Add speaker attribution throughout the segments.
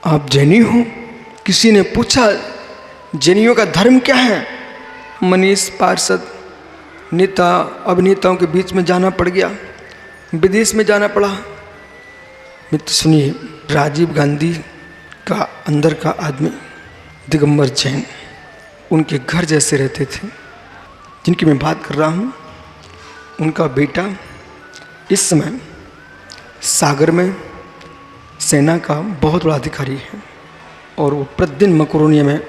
Speaker 1: आप जैनी हो? किसी ने पूछा जैनियों का धर्म क्या है? मनीष पार्षद नेता अभिनेताओं के बीच में जाना पड़ गया, विदेश में जाना पड़ा। मित्र सुनिए, राजीव गांधी का अंदर का आदमी दिगंबर जैन उनके घर जैसे रहते थे। जिनकी मैं बात कर रहा हूँ, उनका बेटा इस समय सागर में सेना का बहुत बड़ा अधिकारी है और वो प्रतिदिन मकरोनिया में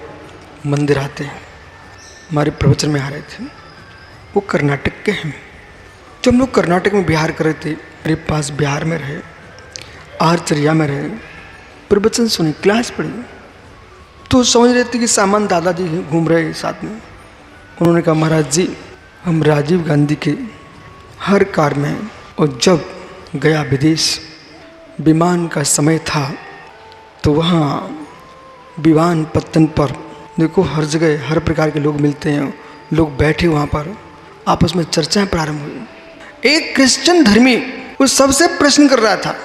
Speaker 1: मंदिर आते हैं। हमारे प्रवचन में आ रहे थे। वो कर्नाटक के हैं। जब हम लोग कर्नाटक में बिहार कर रहे थे, मेरे पास बिहार में रहे, आरचरिया में रहे, प्रवचन सुनी, क्लास पढ़ी, तो समझ रहे थे कि सामान दादाजी घूम रहे साथ में। उन्होंने कहा, महाराज जी हम राजीव गांधी के हर कार्य में, और जब गया विदेश, विमान का समय था तो वहाँ विमान पत्तन पर देखो हर जगह हर प्रकार के लोग मिलते हैं, लोग बैठे वहाँ पर आपस में चर्चाएं प्रारंभ हुई। एक क्रिश्चियन धर्मी उस सबसे प्रश्न कर रहा था।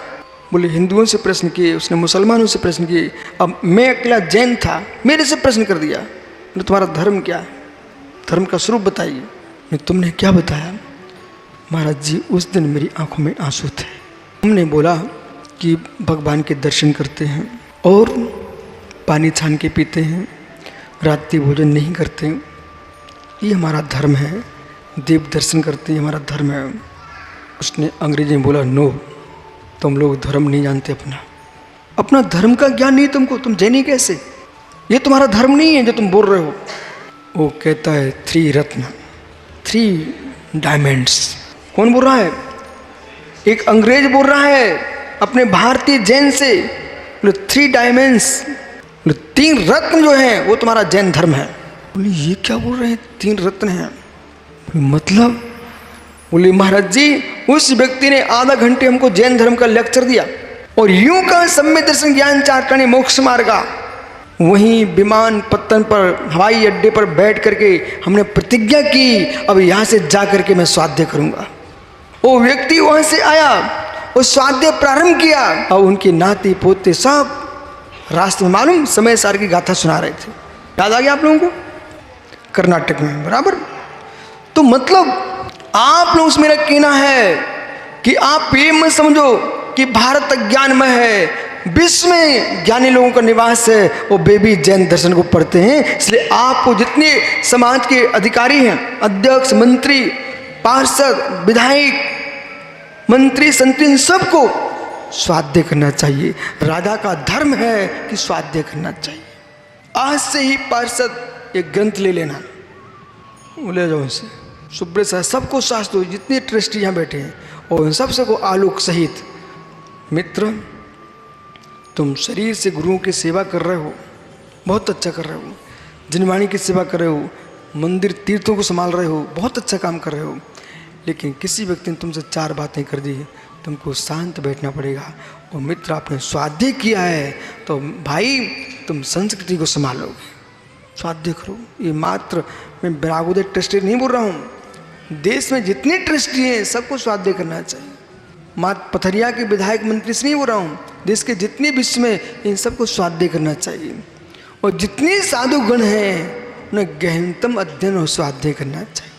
Speaker 1: बोले हिंदुओं से प्रश्न किए, उसने मुसलमानों से प्रश्न किए, अब मैं अकेला जैन था, मेरे से प्रश्न कर दिया। बोले तुम्हारा धर्म क्या है? धर्म का स्वरूप बताइए। तुमने क्या बताया? महाराज जी उस दिन मेरी आंखों में आंसू थे। हमने बोला कि भगवान के दर्शन करते हैं और पानी छान के पीते हैं, रात्रि भोजन नहीं करते, ये हमारा धर्म है। देव दर्शन करते हैं, हमारा धर्म है। उसने अंग्रेजी में बोला, नो, तुम लोग धर्म नहीं जानते अपना, अपना धर्म का ज्ञान नहीं तुमको, तुम जैनी कैसे? ये तुम्हारा धर्म नहीं है जो तुम बोल रहे हो। वो कहता है 3 रत्न, 3 डायमंड्स। कौन बोल रहा है? एक अंग्रेज बोल रहा है अपने भारतीय जैन से, 3 डायमंड्स, 3 रत्न जो हैं वो तुम्हारा जैन धर्म है। बोले ये क्या बोल रहे हैं, 3 रत्न हैं? मतलब? बोले महाराज जी उस व्यक्ति ने आधा घंटे हमको जैन धर्म का लेक्चर दिया और यूं का सम्यक दर्शन ज्ञान चाटने मोक्ष मार्गा। वहीं विमान पत्तन पर हवाई अड्डे पर बैठ करके हमने प्रतिज्ञा की, अब यहाँ से जा करके मैं स्वाध्याय करूँगा। वो व्यक्ति वहाँ से आया और स्वाध्याय प्रारंभ किया और उनके नाती पोते सब रास्ते में मालूम समय सार की गाथा सुना रहे थे। याद आ गया आप लोगों को? कर्नाटक में, बराबर। तो मतलब आप लोग उसमें कहना है कि आप ये मत समझो कि भारत अज्ञानमय है, विश्व में ज्ञानी लोगों का निवास है, वो बेबी जैन दर्शन को पढ़ते हैं। इसलिए आपको जितने समाज के अधिकारी हैं, अध्यक्ष, मंत्री, पार्षद, विधायक, मंत्री, संतरी, सबको स्वाध्याय करना चाहिए। राजा का धर्म है कि स्वाध्याय करना चाहिए। आज से ही पार्षद एक ग्रंथ ले लेना, ले जाओ उनसे, सुब्रत सर सबको शास्त्र दो, जितने ट्रस्टी यहाँ बैठे हैं और उन सबसे को आलोक सहित। मित्र तुम शरीर से गुरुओं की सेवा कर रहे हो, बहुत अच्छा कर रहे हो, जनवाणी की सेवा कर रहे हो, मंदिर तीर्थों को संभाल रहे हो, बहुत अच्छा काम कर रहे हो, लेकिन किसी व्यक्ति ने तुमसे 4 बातें कर दी, तुमको शांत बैठना पड़ेगा। और मित्र आपने स्वाध्याय किया है तो भाई तुम संस्कृति को संभालोगे, स्वाध्याय करो। ये मात्र मैं बरागुदे ट्रस्टी नहीं बोल रहा हूँ, देश में जितने ट्रस्टी हैं सबको स्वाध्याय करना चाहिए। मात्र पथरिया के विधायक मंत्री से नहीं बोल रहा हूँ, देश के जितने विश्व में इन सबको स्वाध्याय करना चाहिए। और जितने साधुगण हैं उन्हें गहनतम अध्ययन और स्वाध्याय करना चाहिए।